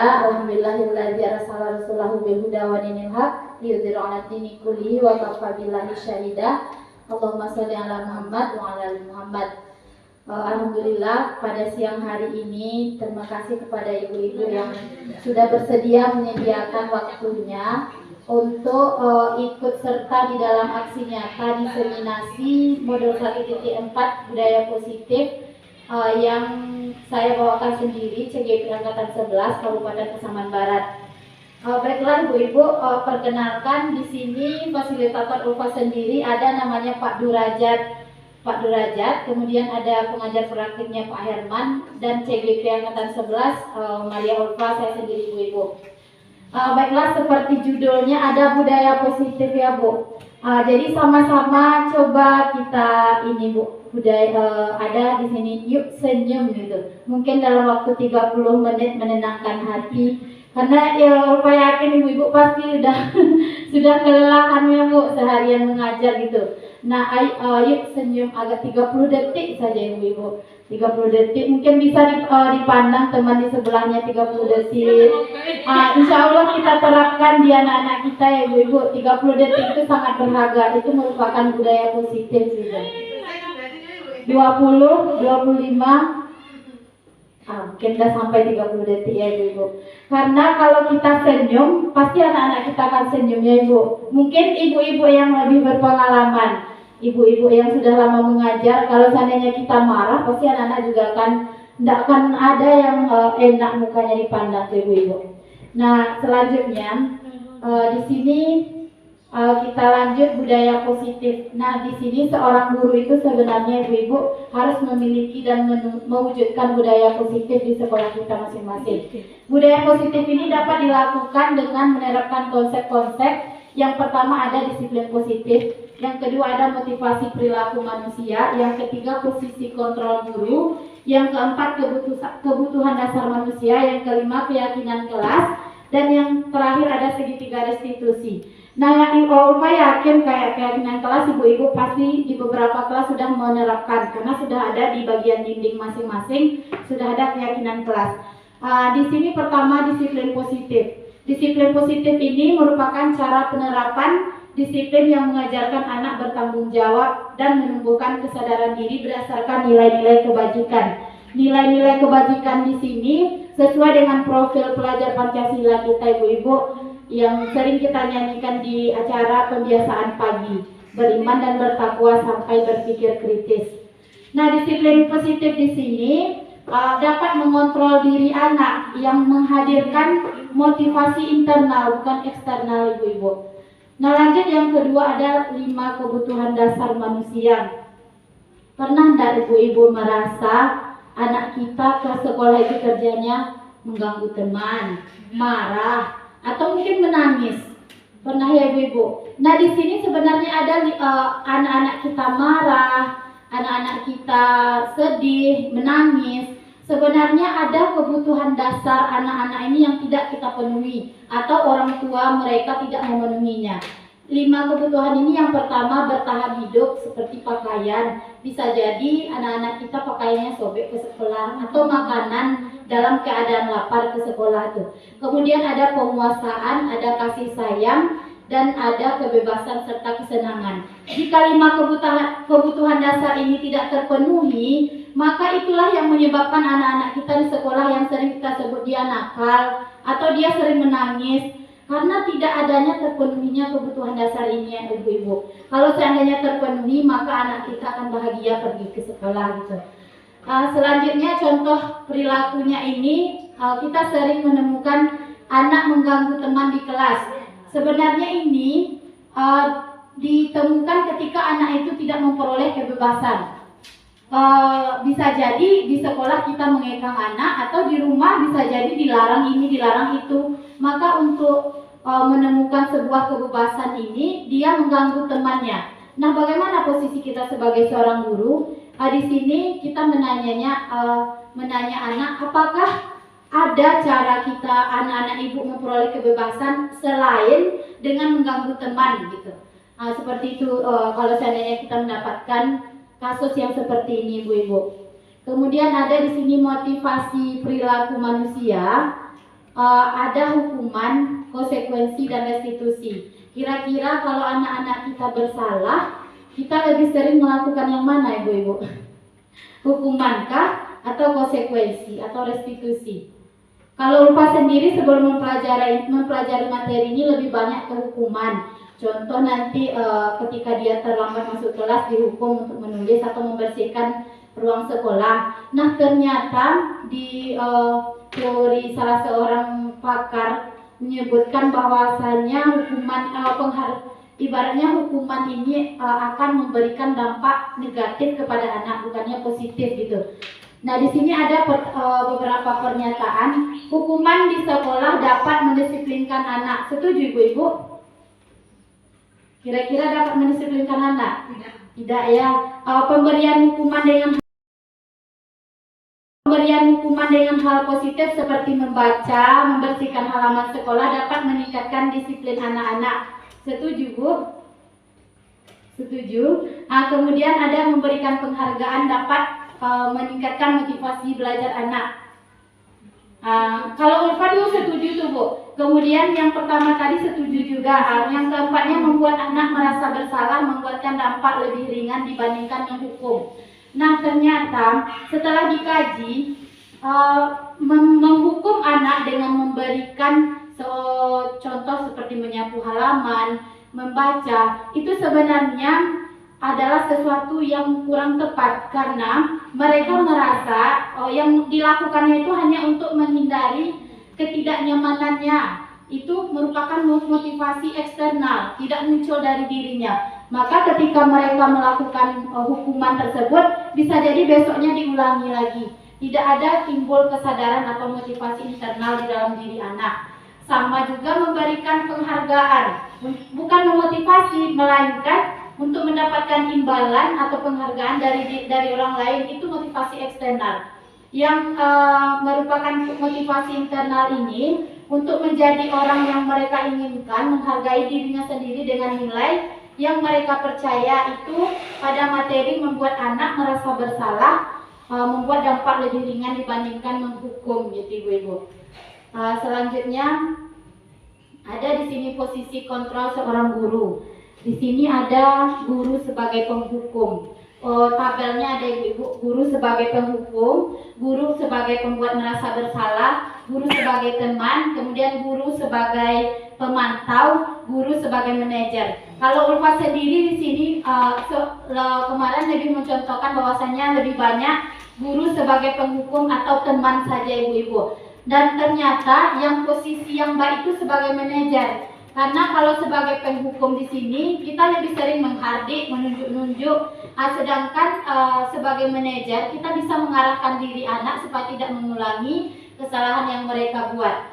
Alhamdulillahilladzi arsala rasulahu bil huda wa dinil haq liyudhhirahu 'ala dini kullihi wa kafa billahi syahida. Allahumma shalli ala Muhammad wa ala ali Muhammad. Alhamdulillah pada siang hari ini terima kasih kepada ibu-ibu yang sudah bersedia menyediakan waktunya untuk ikut serta di dalam aksi nyata diseminasi modul 1.4 budaya positif yang saya bawakan sendiri CGP Angkatan 11 Kabupaten Pasaman Barat. Baiklah ibu-ibu, perkenalkan di sini fasilitator UFA sendiri ada namanya Pak Durajat, kemudian ada pengajar praktiknya Pak Herman, dan CGP Angkatan 11 Maria Ulfa, saya sendiri ibu-ibu. Baiklah, seperti judulnya ada budaya positif ya Bu. Jadi sama-sama coba kita ini Bu, budaya ada di sini, yuk senyum gitu. Mungkin dalam waktu 30 menit menenangkan hati. Karena Ulfa yakin ibu-ibu pasti sudah kelelahan ya Bu seharian mengajar gitu. Nah, yuk senyum agak 30 detik saja ibu-ibu. 30 detik mungkin bisa dipandang teman di sebelahnya 30 detik. Insya Allah kita terapkan di anak-anak kita ya ibu-ibu. 30 detik itu sangat berharga. Itu merupakan budaya positif gitu. 20, 25 mungkin udah sampai 30 detik ya ibu-ibu. Karena kalau kita senyum, pasti anak-anak kita akan senyum ya ibu. Mungkin ibu-ibu yang lebih berpengalaman, ibu-ibu yang sudah lama mengajar, kalau seandainya kita marah, pasti anak-anak juga tidak akan ada yang enak mukanya dipandang ibu-ibu. Nah, selanjutnya di sini kita lanjut budaya positif. Nah, di sini seorang guru itu sebenarnya ibu-ibu harus memiliki dan mewujudkan budaya positif di sekolah kita masing-masing. Budaya positif ini dapat dilakukan dengan menerapkan konsep-konsep. Yang pertama ada disiplin positif, yang kedua ada motivasi perilaku manusia, yang ketiga posisi kontrol guru, yang keempat kebutuhan dasar manusia, yang kelima keyakinan kelas, dan yang terakhir ada segitiga restitusi. Nah, yang Ulfa yakin kayak keyakinan kelas ibu-ibu pasti di beberapa kelas sudah menerapkan karena sudah ada di bagian dinding masing-masing, sudah ada keyakinan kelas. Di sini pertama disiplin positif. Disiplin positif ini merupakan cara penerapan disiplin yang mengajarkan anak bertanggung jawab dan menumbuhkan kesadaran diri berdasarkan nilai-nilai kebajikan. Nilai-nilai kebajikan di sini sesuai dengan profil pelajar Pancasila kita ibu-ibu yang sering kita nyanyikan di acara pembiasaan pagi, beriman dan bertakwa sampai berpikir kritis. Nah, disiplin positif di sini dapat mengontrol diri anak yang menghadirkan motivasi internal bukan eksternal ibu-ibu. Nah, lanjut yang kedua ada 5 kebutuhan dasar manusia. Pernah tidak ibu-ibu merasa anak kita ke sekolah itu kerjanya mengganggu teman, marah, atau mungkin menangis? Pernah ya ibu-ibu? Nah, di sini sebenarnya ada anak-anak kita marah, anak-anak kita sedih, menangis. Sebenarnya ada kebutuhan dasar anak-anak ini yang tidak kita penuhi atau orang tua mereka tidak memenuhinya. 5 kebutuhan ini yang pertama bertahan hidup seperti pakaian. Bisa jadi anak-anak kita pakaiannya sobek ke sekolah atau makanan dalam keadaan lapar ke sekolah itu. Kemudian ada penguasaan, ada kasih sayang, dan ada kebebasan serta kesenangan. Jika 5 kebutuhan dasar ini tidak terpenuhi, maka itulah yang menyebabkan anak-anak kita di sekolah yang sering kita sebut dia nakal atau dia sering menangis karena tidak adanya terpenuhinya kebutuhan dasar ini ya ibu-ibu. Kalau seandainya terpenuhi, maka anak kita akan bahagia pergi ke sekolah gitu. Selanjutnya contoh perilakunya ini kita sering menemukan anak mengganggu teman di kelas. Sebenarnya ini ditemukan ketika anak itu tidak memperoleh kebebasan. Bisa jadi di sekolah kita mengekang anak atau di rumah bisa jadi dilarang ini, dilarang itu. Maka untuk menemukan sebuah kebebasan ini, dia mengganggu temannya. Nah, bagaimana posisi kita sebagai seorang guru? Di sini kita menanya anak, apakah ada cara kita anak-anak ibu memperoleh kebebasan selain dengan mengganggu teman gitu. Seperti itu kalau seandainya kita mendapatkan kasus yang seperti ini ibu-ibu. Kemudian ada di sini motivasi perilaku manusia. ada hukuman, konsekuensi dan restitusi. Kira-kira kalau anak-anak kita bersalah, kita lebih sering melakukan yang mana, ibu-ibu? Hukumankah atau konsekuensi atau restitusi? Kalau Ulfa sendiri sebelum mempelajari materi ini lebih banyak ke hukuman. Contoh nanti ketika dia terlambat masuk kelas dihukum untuk menulis atau membersihkan ruang sekolah. Nah ternyata di teori salah seorang pakar menyebutkan bahwasanya hukuman ibaratnya hukuman ini akan memberikan dampak negatif kepada anak, bukannya positif gitu. Nah di sini ada beberapa pernyataan. Hukuman di sekolah dapat mendisiplinkan anak. Setuju ibu-ibu? Kira-kira dapat mendisiplinkan anak? Tidak ya. Pemberian hukuman dengan hal positif seperti membaca, membersihkan halaman sekolah dapat meningkatkan disiplin anak-anak. Setuju, Bu? Setuju. Kemudian ada memberikan penghargaan dapat meningkatkan motivasi belajar anak. Kalau Ulfa dulu setuju tuh, Bu. Kemudian yang pertama tadi setuju juga. Yang keempatnya membuat anak merasa bersalah, membuatkan dampak lebih ringan dibandingkan menghukum. Nah ternyata setelah dikaji, menghukum anak dengan memberikan contoh seperti menyapu halaman, membaca, itu sebenarnya adalah sesuatu yang kurang tepat karena mereka merasa yang dilakukannya itu hanya untuk menghindari ketidaknyamanannya. Itu merupakan motivasi eksternal, tidak muncul dari dirinya. Maka ketika mereka melakukan hukuman tersebut, bisa jadi besoknya diulangi lagi. Tidak ada timbul kesadaran atau motivasi internal di dalam diri anak. Sama juga memberikan penghargaan, bukan memotivasi, melainkan untuk mendapatkan imbalan atau penghargaan dari orang lain, itu motivasi eksternal. Yang merupakan motivasi internal ini untuk menjadi orang yang mereka inginkan, menghargai dirinya sendiri dengan nilai yang mereka percaya itu pada materi membuat anak merasa bersalah, membuat dampak lebih ringan dibandingkan menghukum, gitu ibu-ibu. Selanjutnya ada di sini posisi kontrol seorang guru. Di sini ada guru sebagai penghukum. Tabelnya ada ibu, guru sebagai penghukum, guru sebagai pembuat merasa bersalah, guru sebagai teman, kemudian guru sebagai pemantau, guru sebagai manajer. Kalau Ulfa sendiri di sini kemarin lebih mencontohkan bahwasannya lebih banyak guru sebagai penghukum atau teman saja ibu-ibu. Dan ternyata yang posisi yang baik itu sebagai manajer. Karena kalau sebagai penghukum di sini kita lebih sering menghardik, menunjuk-nunjuk, sedangkan sebagai manajer kita bisa mengarahkan diri anak supaya tidak mengulangi kesalahan yang mereka buat.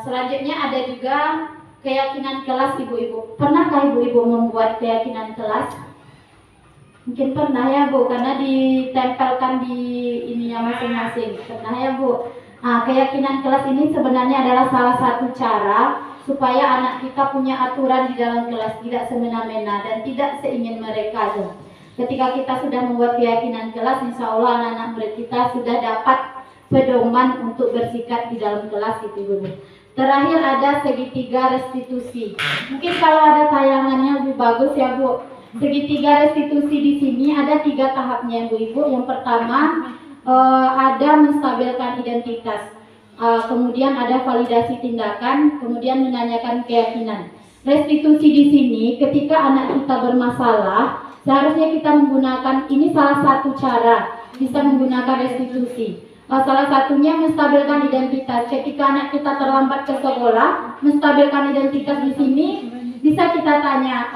Selanjutnya ada juga keyakinan kelas ibu-ibu. Pernahkah ibu-ibu membuat keyakinan kelas? Mungkin pernah ya Bu, karena ditempelkan di ininya masing-masing. Pernah ya Bu? Keyakinan kelas ini sebenarnya adalah salah satu cara supaya anak kita punya aturan di dalam kelas, tidak semena-mena dan tidak seingin mereka tuh. Ketika kita sudah membuat keyakinan kelas, insya Allah anak-anak murid kita sudah dapat pedoman untuk bersikap di dalam kelas gitu Bu. Terakhir ada segitiga restitusi. Mungkin kalau ada tayangannya lebih bagus ya Bu. Segitiga restitusi di sini ada 3 tahapnya Bu Ibu. Yang pertama ada menstabilkan identitas, kemudian ada validasi tindakan, kemudian menanyakan keyakinan. Restitusi di sini ketika anak kita bermasalah, seharusnya kita menggunakan ini salah satu cara bisa menggunakan restitusi. Salah satunya menstabilkan identitas. Ketika anak kita terlambat ke sekolah, menstabilkan identitas di sini bisa kita tanya.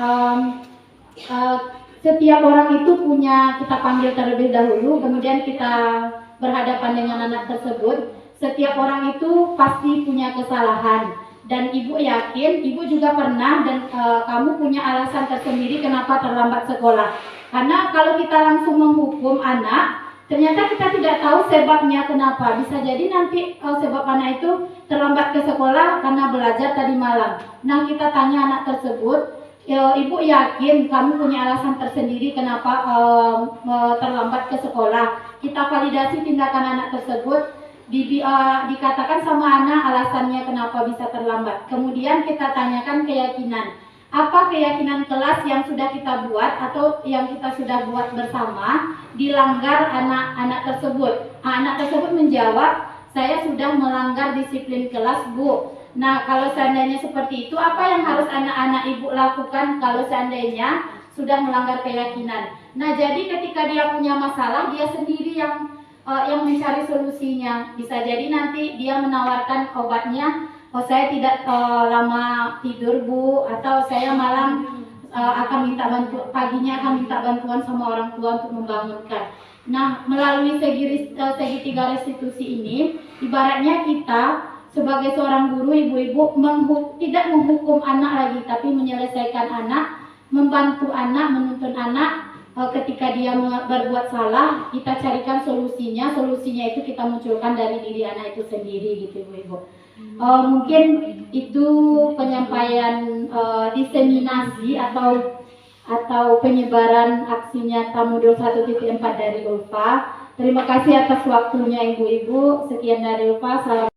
Setiap orang itu punya, kita panggil terlebih dahulu, kemudian kita berhadapan dengan anak tersebut. Setiap orang itu pasti punya kesalahan. Dan ibu yakin, ibu juga pernah dan kamu punya alasan tersendiri kenapa terlambat sekolah. Karena kalau kita langsung menghukum anak, ternyata kita tidak tahu sebabnya kenapa. Bisa jadi nanti sebab anak itu terlambat ke sekolah karena belajar tadi malam. Nah kita tanya anak tersebut, ibu yakin kamu punya alasan tersendiri kenapa terlambat ke sekolah. Kita validasi tindakan anak tersebut. dikatakan sama anak alasannya kenapa bisa terlambat. Kemudian kita tanyakan keyakinan. Apa keyakinan kelas yang sudah kita buat atau yang kita sudah buat bersama dilanggar anak-anak tersebut? Anak tersebut menjawab, saya sudah melanggar disiplin kelas, Bu. Nah, kalau seandainya seperti itu, apa yang harus anak-anak ibu lakukan kalau seandainya sudah melanggar keyakinan? Nah, jadi ketika dia punya masalah, dia sendiri yang mencari solusinya. Bisa jadi nanti dia menawarkan obatnya, oh saya tidak lama tidur, Bu, atau saya malam akan minta paginya akan minta bantuan sama orang tua untuk membangunkan. Nah, melalui segitiga restitusi ini, ibaratnya kita sebagai seorang guru, ibu-ibu tidak menghukum anak lagi, tapi menyelesaikan anak, membantu anak, menuntun anak. Ketika dia berbuat salah, kita carikan solusinya. Solusinya itu kita munculkan dari diri anak itu sendiri, gitu, ibu-ibu. Mungkin itu penyampaian diseminasi atau penyebaran aksi nyata modul 1.4 dari Ulfa. Terima kasih atas waktunya, ibu-ibu. Sekian dari Ulfa. Salam.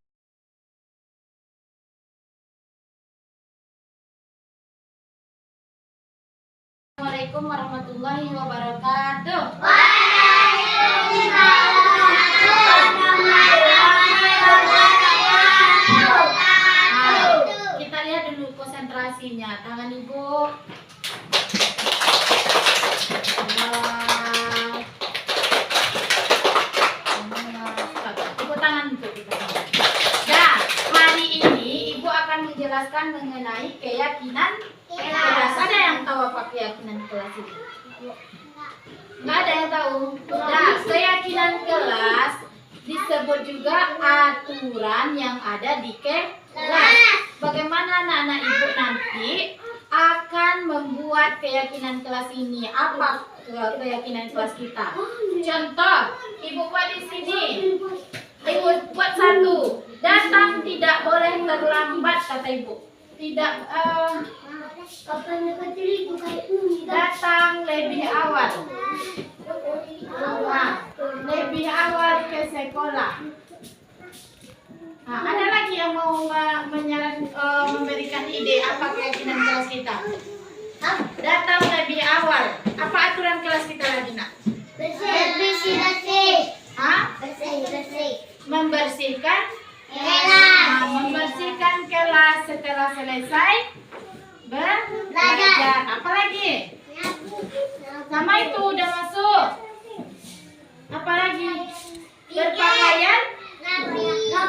Assalamualaikum warahmatullahi wabarakatuh. Waalaikumsalam warahmatullahi wabarakatuh. Kita lihat dulu konsentrasinya. Tangan ibu. Ibu tangan itu. Nah, hari ini ibu akan menjelaskan mengenai keyakinan kelas. Ada yang tahu apa keyakinan kelas itu? Nggak ada yang tahu. Nah, keyakinan kelas disebut juga aturan yang ada di kelas. Bagaimana anak-anak ibu nanti akan membuat keyakinan kelas ini? Apa keyakinan kelas kita? Contoh, ibu buat di sini. Ibu buat satu. Datang tidak boleh terlambat, kata ibu. Tidak datang lebih awal. Lebih awal ke sekolah. Nah, ada lagi yang mau memberikan ide apa keyakinan kelas kita? Datang lebih awal. Apa aturan kelas kita lagi, nak? Bersih. Membersihkan kelas. Membersihkan kelas setelah selesai belajar. Apa lagi? Sama itu udah masuk. Apa lagi?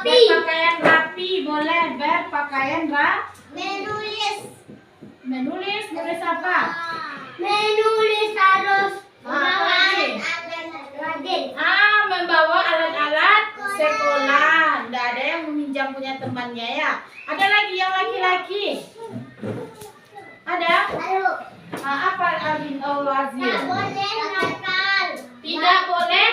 Berpakaian rapi, boleh. Berpakaian menulis apa? Menulis harus membawa alat-alat sekolah. Tidak ada yang meminjam punya temannya, ya. Ada lagi yang laki-laki? Ada? Apa Al-Azim? Tidak boleh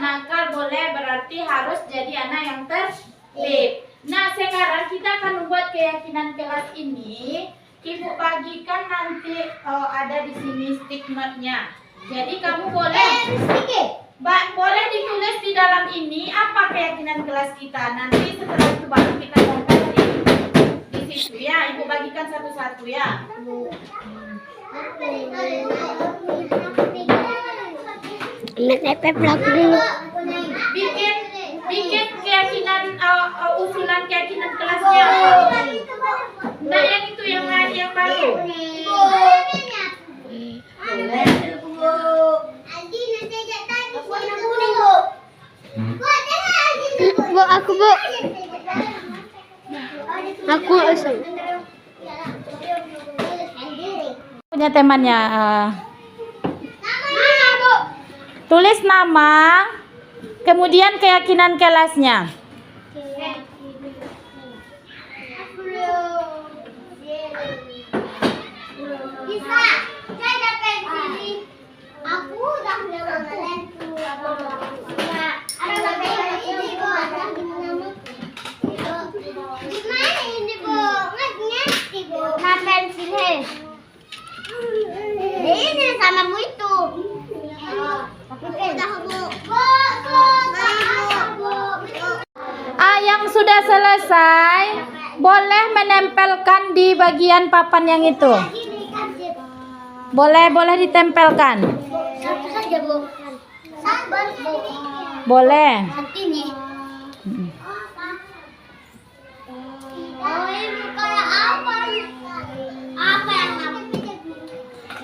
nakal boleh, berarti harus jadi anak yang tertib. Nah, sekarang kita akan membuat keyakinan kelas ini. Ibu bagikan nanti ada di sini stick note-nya. Jadi kamu boleh ditulis di dalam ini apa keyakinan kelas kita. Nanti setelah itu baru kita bongkar di situ, ya. Ibu bagikan satu-satu, ya. Bikin keyakinan usulan keyakinan kelasnya. Nah, yang itu yang baru. Bu, aku Bu. Aku punya temannya. Tulis nama, kemudian keyakinan kelasnya. Bisa, saya dapat sini. Aku udah ngelawan itu. Ada bapak ini Bu, ada gimana? Gimana ini Bu? Ngerti Bu? Nah pensilnya. Ini samamu itu. Tapi udah Bu. Bu. selesai, boleh menempelkan di bagian papan yang itu. Boleh ditempelkan. Satu saja, Bu. Sabar, Bu. Boleh. Ini. Oh, ini kayak apa? Apa yang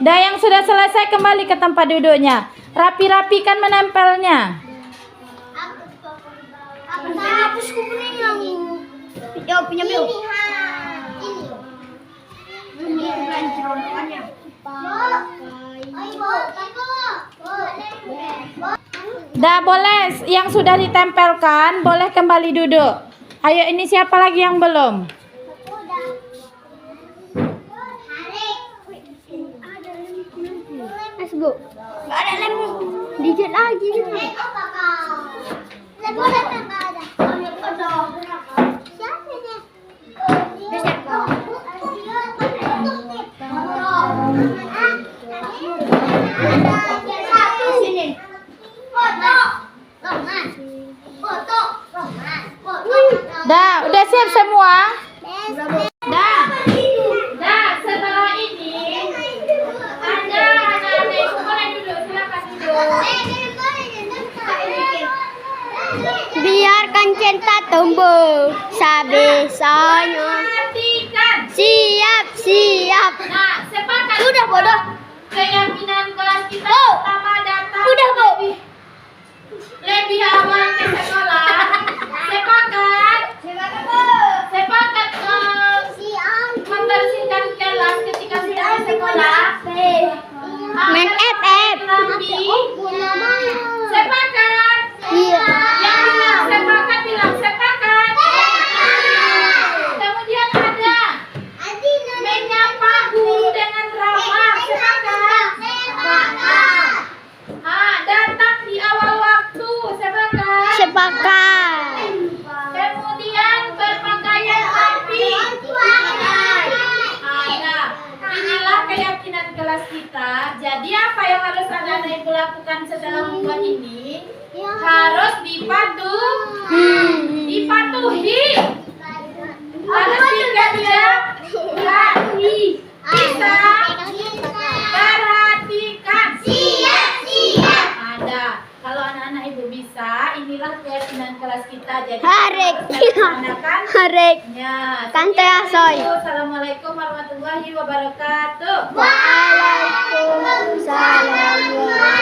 Dah yang sudah selesai kembali ke tempat duduknya. Rapi-rapikan menempelnya. Hapus kuning yang punya Mil. Ini bukan cerobokannya. Dah boleh, yang sudah ditempelkan boleh kembali duduk. Ayo, ini siapa lagi yang belum? Mas Bu, nggak ada lem dikit lagi. Lem udah nggak ada. Siapa ini? Sini. Foto. Roman. Foto. Roman. Foto. Dah, udah siap semua? Dah. Dah, setelah ini ada anak-anak ibu boleh duduk, silakan duduk. Biarkan cinta tumbuh sebisanya. Perhatikan. Siap. Nah, sepakat. Sudah, bodoh. Keyakinan kelas kita Bu. pertama datang Udah, Bu. lebih awal ke sekolah. Sepakat. Sepakat membersihkan kelas ketika sudah di sekolah. Main FF. Rapi. Sepakat. Iya. Yang bilang sepakat bilang sepakat. Kemudian ada menyapa guru dengan ramah. Sepakat. Datang di awal waktu. Sepakat. Kemudian berpakaian rapi. Ada. Inilah keyakinan kelas kita. Jadi apa yang harus anak-anak ibu lakukan setelah membuat ini? Harus dipatuhi. Harus dikerjakan. Bisa perhatikan. Ada. Kalau anak-anak ibu bisa, inilah keyakinan kelas kita. Jadi Harek. laksanakan. Harek. Ya, Tante Asoy. Assalamualaikum warahmatullahi wabarakatuh. Waalaikumsalam.